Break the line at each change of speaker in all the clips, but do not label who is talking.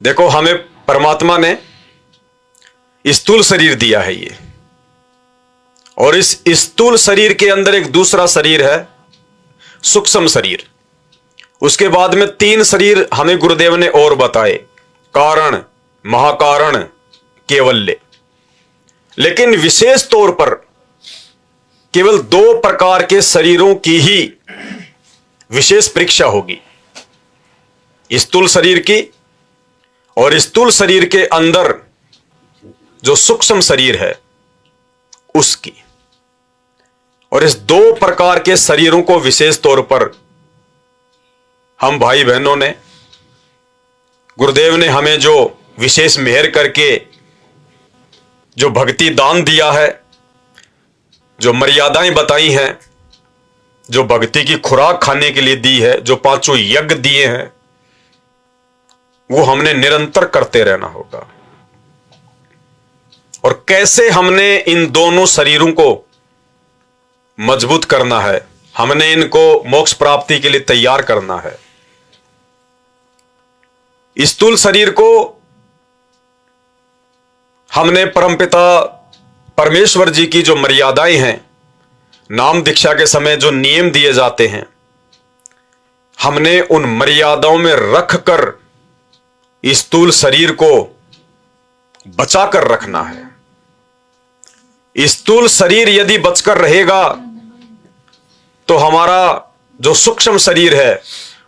देखो, हमें परमात्मा ने स्थूल शरीर दिया है ये, और इस स्थूल शरीर के अंदर एक दूसरा शरीर है, सूक्ष्म शरीर। उसके बाद में 3 शरीर हमें गुरुदेव ने और बताए, कारण, महाकारण, केवल्य। लेकिन विशेष तौर पर केवल 2 प्रकार के शरीरों की ही विशेष परीक्षा होगी, स्थूल शरीर की और स्थूल शरीर के अंदर जो सूक्ष्म शरीर है उसकी। और इस 2 प्रकार के शरीरों को विशेष तौर पर हम भाई बहनों ने, गुरुदेव ने हमें जो विशेष मेहर करके जो भक्ति दान दिया है, जो मर्यादाएं बताई हैं, जो भक्ति की खुराक खाने के लिए दी है, जो 5 यज्ञ दिए हैं, वो हमने निरंतर करते रहना होगा। और कैसे हमने इन दोनों शरीरों को मजबूत करना है, हमने इनको मोक्ष प्राप्ति के लिए तैयार करना है। स्थूल शरीर को हमने परमपिता परमेश्वर जी की जो मर्यादाएं हैं, नाम दीक्षा के समय जो नियम दिए जाते हैं, हमने उन मर्यादाओं में रखकर स्थूल शरीर को बचाकर रखना है। स्थूल शरीर यदि बचकर रहेगा तो हमारा जो सूक्ष्म शरीर है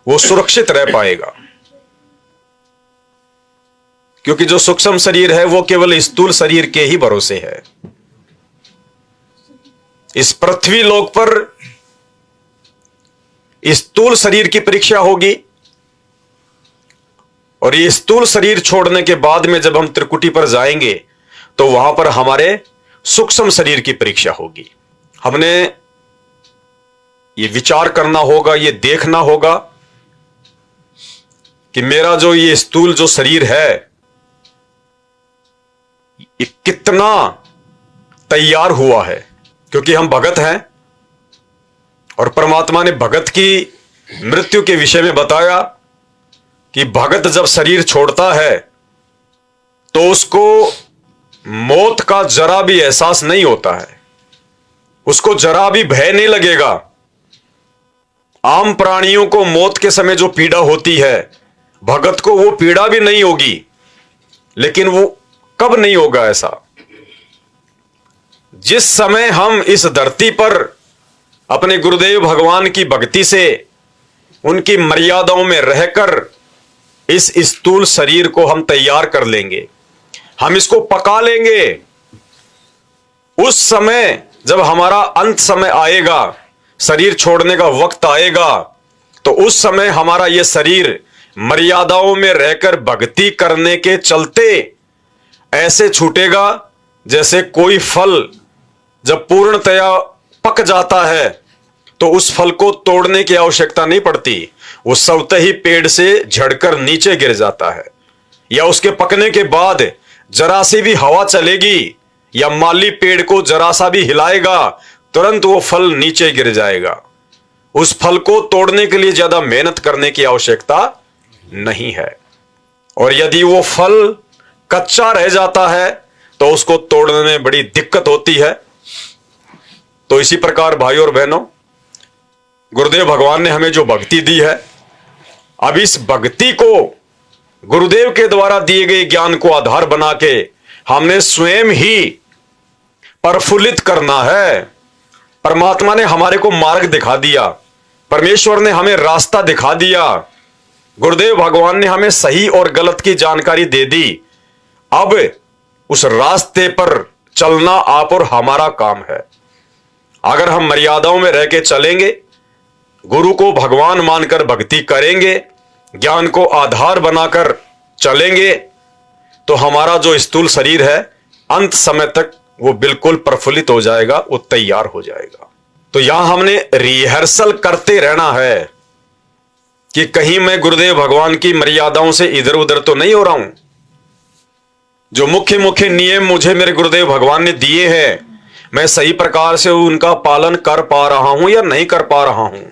वो सुरक्षित रह पाएगा, क्योंकि जो सूक्ष्म शरीर है वो केवल स्थूल शरीर के ही भरोसे है। इस पृथ्वी लोक पर स्थूल शरीर की परीक्षा होगी, और ये स्थूल शरीर छोड़ने के बाद में जब हम त्रिकुटी पर जाएंगे तो वहां पर हमारे सूक्ष्म शरीर की परीक्षा होगी। हमने ये विचार करना होगा, ये देखना होगा कि मेरा जो ये स्थूल जो शरीर है ये कितना तैयार हुआ है, क्योंकि हम भगत हैं और परमात्मा ने भगत की मृत्यु के विषय में बताया कि भगत जब शरीर छोड़ता है तो उसको मौत का जरा भी एहसास नहीं होता है, उसको जरा भी भय नहीं लगेगा। आम प्राणियों को मौत के समय जो पीड़ा होती है, भगत को वो पीड़ा भी नहीं होगी। लेकिन वो कब नहीं होगा ऐसा? जिस समय हम इस धरती पर अपने गुरुदेव भगवान की भक्ति से, उनकी मर्यादाओं में रहकर इस स्थूल शरीर को हम तैयार कर लेंगे, हम इसको पका लेंगे। उस समय जब हमारा अंत समय आएगा, शरीर छोड़ने का वक्त आएगा, तो उस समय हमारा यह शरीर मर्यादाओं में रहकर भक्ति करने के चलते ऐसे छूटेगा जैसे कोई फल जब पूर्णतया पक जाता है तो उस फल को तोड़ने की आवश्यकता नहीं पड़ती, वो स्वतः ही पेड़ से झड़कर नीचे गिर जाता है। या उसके पकने के बाद जरा सी भी हवा चलेगी या माली पेड़ को जरा सा भी हिलाएगा, तुरंत वो फल नीचे गिर जाएगा। उस फल को तोड़ने के लिए ज्यादा मेहनत करने की आवश्यकता नहीं है। और यदि वो फल कच्चा रह जाता है तो उसको तोड़ने में बड़ी दिक्कत होती है। तो इसी प्रकार भाइयों और बहनों, गुरुदेव भगवान ने हमें जो भक्ति दी है, अब इस भक्ति को गुरुदेव के द्वारा दिए गए ज्ञान को आधार बना के हमने स्वयं ही प्रफुल्लित करना है। परमात्मा ने हमारे को मार्ग दिखा दिया, परमेश्वर ने हमें रास्ता दिखा दिया, गुरुदेव भगवान ने हमें सही और गलत की जानकारी दे दी। अब उस रास्ते पर चलना आप और हमारा काम है। अगर हम मर्यादाओं में रह के चलेंगे, गुरु को भगवान मानकर भक्ति करेंगे, ज्ञान को आधार बनाकर चलेंगे, तो हमारा जो स्थूल शरीर है अंत समय तक वो बिल्कुल प्रफुल्लित हो जाएगा, वो तैयार हो जाएगा। तो यहां हमने रिहर्सल करते रहना है कि कहीं मैं गुरुदेव भगवान की मर्यादाओं से इधर उधर तो नहीं हो रहा हूं। जो मुख्य मुख्य नियम मुझे मेरे गुरुदेव भगवान ने दिए हैं, मैं सही प्रकार से उनका पालन कर पा रहा हूं या नहीं कर पा रहा हूं।